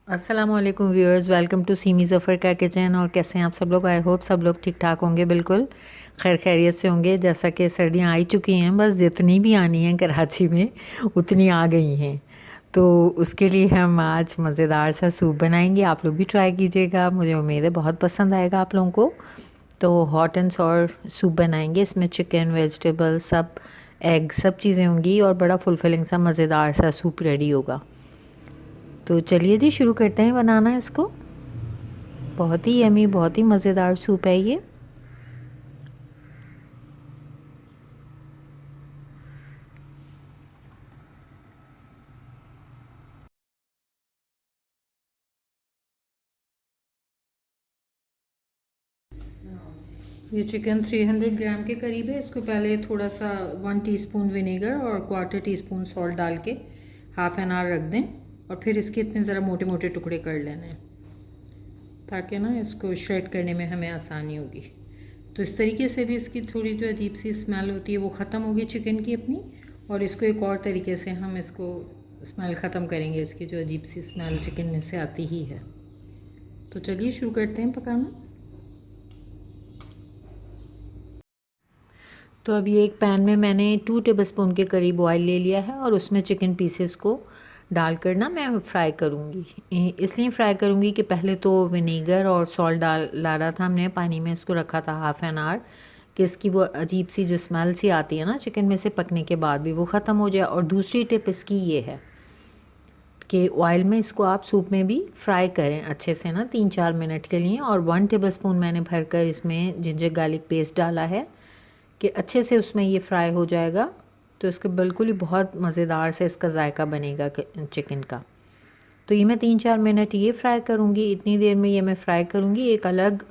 अस्सलाम वालेकुम viewers, welcome to Seemi Zafar का किचन। और कैसे हैं आप सब लोग? आई होप सब लोग ठीक ठाक होंगे, बिल्कुल खैर खैरियत से होंगे। जैसा कि सर्दियां आ ही चुकी हैं, बस जितनी भी आनी हैं कराची में उतनी आ गई हैं। तो उसके लिए हम आज मज़ेदार सा सूप बनाएंगे। आप लोग भी ट्राई कीजिएगा, मुझे उम्मीद है बहुत पसंद आएगा आप लोगों को। तो हॉट एंड सॉर सूप बनाएंगे। इसमें चिकन, वेजिटेबल, सब एग, सब चीज़ें होंगी और बड़ा फुलफिलिंग सा मज़ेदार सा सूप रेडी होगा। तो चलिए जी, शुरू करते हैं बनाना इसको। बहुत ही यमी, बहुत ही मज़ेदार सूप है ये। ये चिकन 300 ग्राम के करीब है। इसको पहले थोड़ा सा 1 टीस्पून विनेगर और क्वार्टर टीस्पून सॉल्ट डाल के हाफ़ एन आवर रख दें और फिर इसके इतने ज़रा मोटे मोटे टुकड़े कर लेने हैं ताकि ना इसको श्रेड करने में हमें आसानी होगी। तो इस तरीके से भी इसकी थोड़ी जो अजीब सी स्मेल होती है वो ख़त्म होगी चिकन की अपनी। और इसको एक और तरीके से हम इसको स्मेल ख़त्म करेंगे, इसकी जो अजीब सी स्मेल चिकन में से आती ही है। तो चलिए शुरू करते हैं पकाना। तो अभी एक पैन में मैंने 2 टेबलस्पून के करीब ऑयल ले लिया है और उसमें चिकन पीसेस को डालकर ना मैं फ्राई करूँगी। इसलिए फ्राई करूँगी कि पहले तो विनेगर और सॉल्ट डाला था हमने पानी में, इसको रखा था हाफ़ एन आवर कि इसकी वो अजीब सी जो स्मेल सी आती है ना चिकन में से पकने के बाद भी, वो ख़त्म हो जाए। और दूसरी टिप इसकी ये है कि ऑयल में इसको आप सूप में भी फ्राई करें अच्छे से ना 3-4 मिनट के लिए। और 1 टेबलस्पून मैंने भरकर इसमें जिंजर गार्लिक पेस्ट डाला है कि अच्छे से उसमें ये फ्राई हो जाएगा। तो इसको बिल्कुल ही बहुत मज़ेदार से इसका जायका बनेगा चिकन का। तो ये मैं 3-4 मिनट ये फ्राई करूँगी। इतनी देर में ये मैं फ्राई करूँगी। एक अलग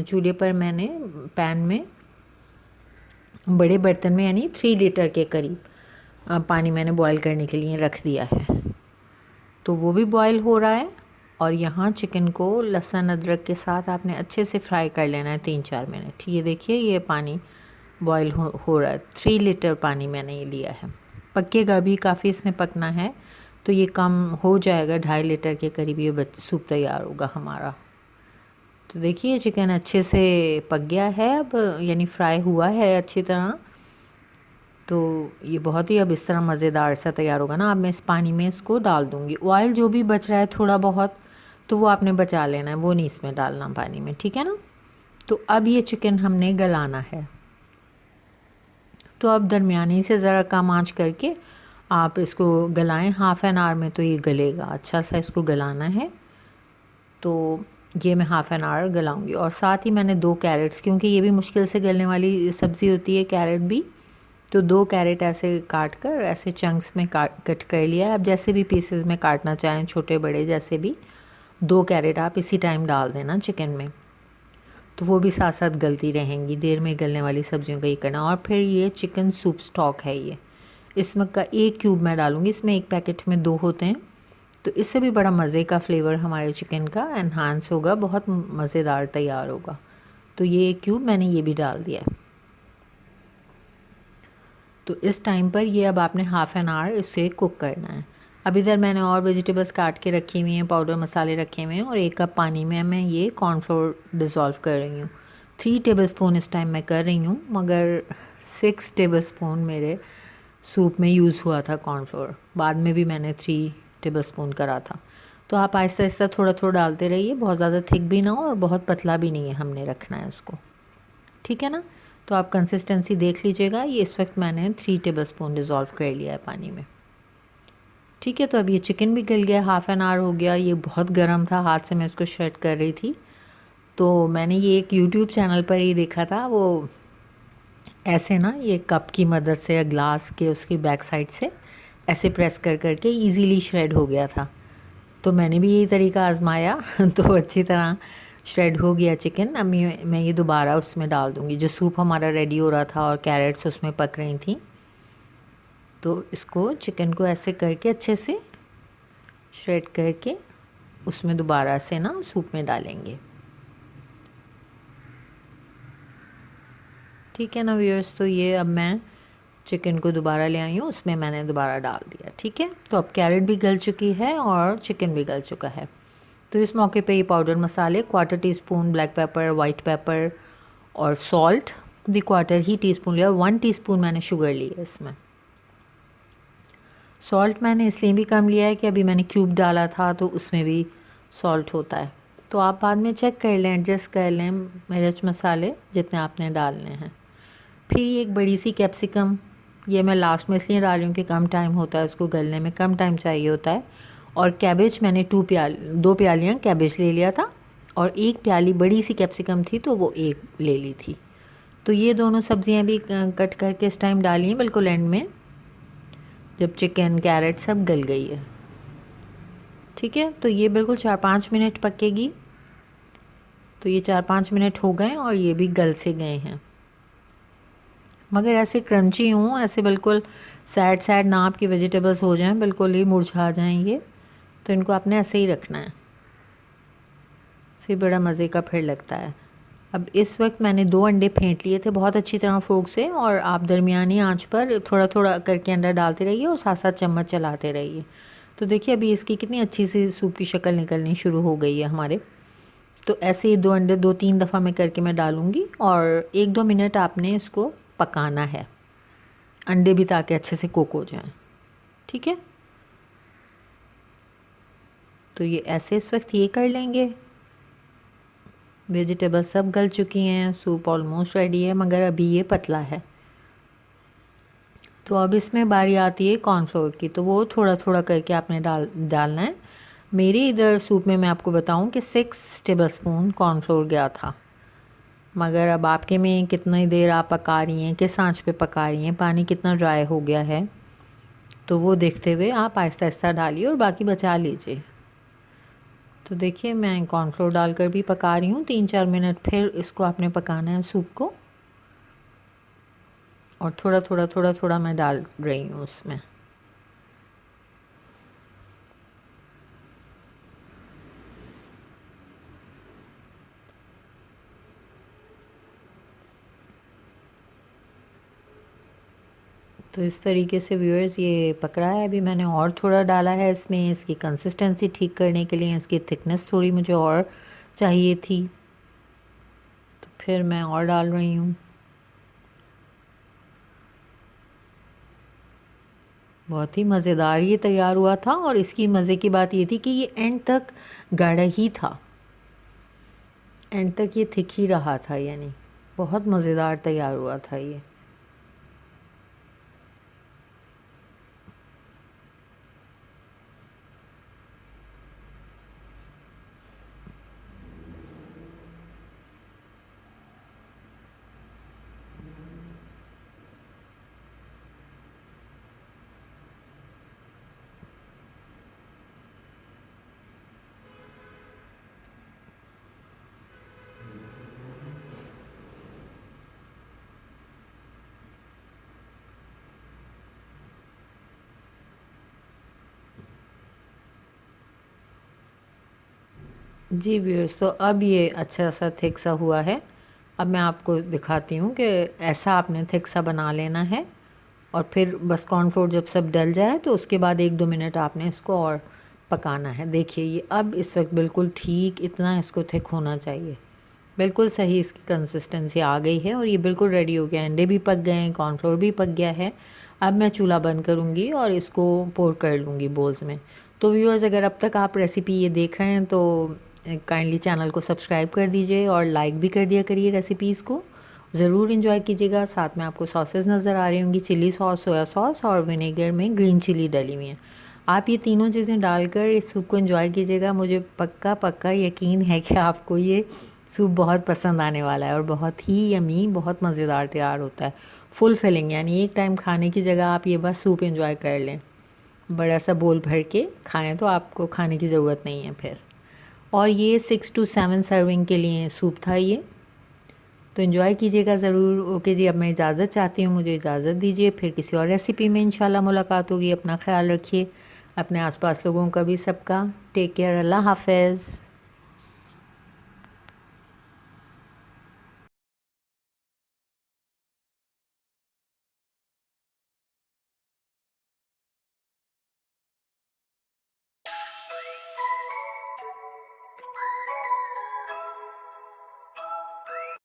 चूल्हे पर मैंने पैन में बड़े बर्तन में यानी 3 लीटर के करीब पानी मैंने बॉईल करने के लिए रख दिया है। तो वो भी बॉईल हो रहा है और यहाँ चिकन को लहसुन अदरक के साथ आपने अच्छे से फ्राई कर लेना है 3-4 मिनट। ये देखिए ये पानी बॉईल हो रहा है। 3 लीटर पानी मैंने ये लिया है। पकेगा भी काफ़ी, इसमें पकना है तो ये कम हो जाएगा, 2.5 लीटर के करीब ये सूप तैयार होगा हमारा। तो देखिए चिकन अच्छे से पक गया है अब, यानी फ्राई हुआ है अच्छी तरह। तो ये बहुत ही अब इस तरह मज़ेदार सा तैयार होगा ना। अब मैं इस पानी में इसको डाल दूँगी। ऑयल जो भी बच रहा है थोड़ा बहुत तो वो आपने बचा लेना है, वो नहीं इसमें डालना पानी में, ठीक है ना। तो अब ये चिकन हमने गलाना है। तो अब दरमियानी से ज़रा कम आंच करके आप इसको गलाएं। हाफ़ एन आवर में तो ये गलेगा, अच्छा सा इसको गलाना है। तो ये मैं हाफ़ एन आवर गलाऊंगी। और साथ ही मैंने 2 कैरेट्स, क्योंकि ये भी मुश्किल से गलने वाली सब्ज़ी होती है कैरेट भी, तो 2 कैरेट ऐसे काट कर ऐसे चंक्स में कट कर लिया है। अब जैसे भी पीसेस में काटना चाहें, छोटे बड़े जैसे भी, 2 कैरेट आप इसी टाइम डाल देना चिकन में, तो वो भी साथ साथ गलती रहेंगी। देर में गलने वाली सब्जियों का ये करना। और फिर ये चिकन सूप स्टॉक है ये, इसमें का 1 क्यूब मैं डालूँगी। इसमें एक पैकेट में 2 होते हैं, तो इससे भी बड़ा मज़े का फ्लेवर हमारे चिकन का एनहांस होगा, बहुत मज़ेदार तैयार होगा। तो ये 1 क्यूब मैंने ये भी डाल दिया है। तो इस टाइम पर ये अब आपने हाफ़ एन आवर इसे कुक करना है। अब इधर मैंने और वेजिटेबल्स काट के रखी हुई हैं, पाउडर मसाले रखे हुए हैं और 1 कप पानी में मैं ये कॉर्नफ्लोर डिज़ोल्व कर रही हूँ। 3 टेबलस्पून इस टाइम मैं कर रही हूँ, मगर 6 टेबलस्पून मेरे सूप में यूज़ हुआ था कॉर्नफ्लोर। बाद में भी मैंने 3 टेबलस्पून करा था। तो आप आहिस्ता आहिस्ता थोड़ा थोड़ा डालते रहिए, बहुत ज़्यादा थिक भी ना हो और बहुत पतला भी नहीं है हमने रखना है इसको, ठीक है ना। तो आप कंसिस्टेंसी देख लीजिएगा। ये इस वक्त मैंने 3 टेबलस्पून डिज़ोल्व कर लिया है पानी में, ठीक है। तो अब ये चिकन भी गल गया, हाफ़ एन आवर हो गया। ये बहुत गर्म था, हाथ से मैं इसको श्रेड कर रही थी। तो मैंने ये एक यूट्यूब चैनल पर ही देखा था, वो ऐसे ना ये कप की मदद से या ग्लास के उसकी बैक साइड से ऐसे प्रेस कर करके ईज़िली श्रेड हो गया था। तो मैंने भी यही तरीका आज़माया तो अच्छी तरह श्रेड हो गया चिकन। अब मैं ये दोबारा उसमें डाल दूँगी। जो सूप हमारा रेडी हो रहा था और कैरेट्स उसमें पक रही थी, तो इसको चिकन को ऐसे करके अच्छे से श्रेड करके उसमें दोबारा से ना सूप में डालेंगे, ठीक है ना व्यूअर्स। तो ये अब मैं चिकन को दोबारा ले आई हूँ, उसमें मैंने दोबारा डाल दिया, ठीक है। तो अब कैरेट भी गल चुकी है और चिकन भी गल चुका है। तो इस मौके पे ये पाउडर मसाले 1/4 teaspoon black pepper, white paper और सॉल्ट भी 1/4 ही टीस्पून लिया। 1 टीस्पून मैंने शुगर ली है इसमें। सॉल्ट मैंने इसलिए भी कम लिया है कि अभी मैंने क्यूब डाला था तो उसमें भी सॉल्ट होता है, तो आप बाद में चेक कर लें, एडजस्ट कर लें मिर्च मसाले जितने आपने डालने हैं। फिर ये एक बड़ी सी कैप्सिकम, ये मैं लास्ट में इसलिए डाल रही हूँ कि कम टाइम होता है उसको गलने में, कम टाइम चाहिए होता है। और कैबेज मैंने 2 प्यालियाँ कैबेज ले लिया था और 1 प्याली बड़ी सी कैप्सिकम थी तो वो 1 ले ली थी। तो ये दोनों सब्ज़ियाँ भी कट करके इस टाइम डाली हैं बिल्कुल एंड में, जब चिकन कैरेट सब गल गई है। ठीक है, तो ये बिल्कुल 4-5 मिनट पकेगी। तो ये 4-5 मिनट हो गए और ये भी गल से गए हैं, मगर ऐसे क्रंची हों, ऐसे बिल्कुल सैड सैड ना आपकी वेजिटेबल्स हो जाएं, बिल्कुल ही मुरझा जाएंगे, तो इनको आपने ऐसे ही रखना है। से बड़ा मज़े का फिर लगता है। अब इस वक्त मैंने 2 अंडे फेंट लिए थे बहुत अच्छी तरह फोर्क से, और आप दरमियानी आंच पर थोड़ा थोड़ा करके अंडा डालते रहिए और साथ साथ चम्मच चलाते रहिए। तो देखिए अभी इसकी कितनी अच्छी सी सूप की शक्ल निकलनी शुरू हो गई है हमारे। तो ऐसे ही 2 अंडे 2-3 दफ़ा मैं करके मैं डालूँगी और 1-2 मिनट आपने इसको पकाना है, अंडे भी ताकि अच्छे से कुक हो जाएं। ठीक है, तो ये ऐसे इस वक्त ये कर लेंगे। वेजिटेबल्स सब गल चुकी हैं, सूप ऑलमोस्ट रेडी है, मगर अभी ये पतला है। तो अब इसमें बारी आती है कॉर्नफ्लोर की, तो वो थोड़ा थोड़ा करके आपने डालना है। मेरे इधर सूप में मैं आपको बताऊं कि 6 टेबलस्पून कॉर्नफ्लोर गया था, मगर अब आपके में कितनी देर आप पका रही हैं, किस आंच पे पका रही हैं, पानी कितना ड्राई हो गया है, तो वो देखते हुए आप आहिस्ता आहिस्ता डालिए और बाकी बचा लीजिए। तो देखिए मैं कॉर्नफ्लोर डालकर भी पका रही हूँ 3-4 मिनट, फिर इसको आपने पकाना है सूप को, और थोड़ा थोड़ा मैं डाल रही हूँ उसमें। तो इस तरीके से व्यूअर्स ये पक रहा है। अभी मैंने और थोड़ा डाला है इसमें, इसकी कंसिस्टेंसी ठीक करने के लिए, इसकी थिकनेस थोड़ी मुझे और चाहिए थी, तो फिर मैं और डाल रही हूँ। बहुत ही मज़ेदार ये तैयार हुआ था, और इसकी मज़े की बात ये थी कि ये एंड तक गाढ़ा ही था, एंड तक ये थिक ही रहा था, यानी बहुत मज़ेदार तैयार हुआ था ये। जी व्यूअर्स, तो अब ये अच्छा सा थिक सा हुआ है। अब मैं आपको दिखाती हूँ कि ऐसा आपने थिक सा बना लेना है, और फिर बस कॉर्नफ्लोर जब सब डल जाए तो उसके बाद 1-2 मिनट आपने इसको और पकाना है। देखिए ये अब इस वक्त बिल्कुल ठीक इतना इसको थिक होना चाहिए, बिल्कुल सही इसकी कंसिस्टेंसी आ गई है, और ये बिल्कुल रेडी हो गया। अंडे भी पक गए हैं, कॉर्नफ्लोर भी पक गया है। अब मैं चूल्हा बंद करूँगी और इसको पोर कर लूँगी बोल्स में। तो व्यूअर्स, अगर अब तक आप रेसिपी ये देख रहे हैं तो काइंडली चैनल को सब्सक्राइब कर दीजिए और लाइक भी कर दिया करिए। रेसिपीज़ को ज़रूर इंजॉय कीजिएगा। साथ में आपको सॉसेस नज़र आ रही होंगी, चिली सॉस, सोया सॉस और विनेगर में ग्रीन चिली डली हुई है। आप ये तीनों चीज़ें डालकर इस सूप को एंजॉय कीजिएगा। मुझे पक्का पक्का यकीन है कि आपको ये सूप बहुत पसंद आने वाला है, और बहुत ही यमी, बहुत मज़ेदार तैयार होता है। फुल फिलिंग, यानी एक टाइम खाने की जगह आप ये बस सूप एंजॉय कर लें, बड़ा सा बोल भर के खाएं तो आपको खाने की ज़रूरत नहीं है फिर। और ये 6 to 7 सर्विंग के लिए सूप था ये, तो एंजॉय कीजिएगा ज़रूर। ओके जी, अब मैं इजाज़त चाहती हूँ, मुझे इजाज़त दीजिए। फिर किसी और रेसिपी में इंशाल्लाह मुलाकात होगी। अपना ख्याल रखिए, अपने आसपास लोगों का भी सबका। टेक केयर, अल्लाह हाफ़िज़।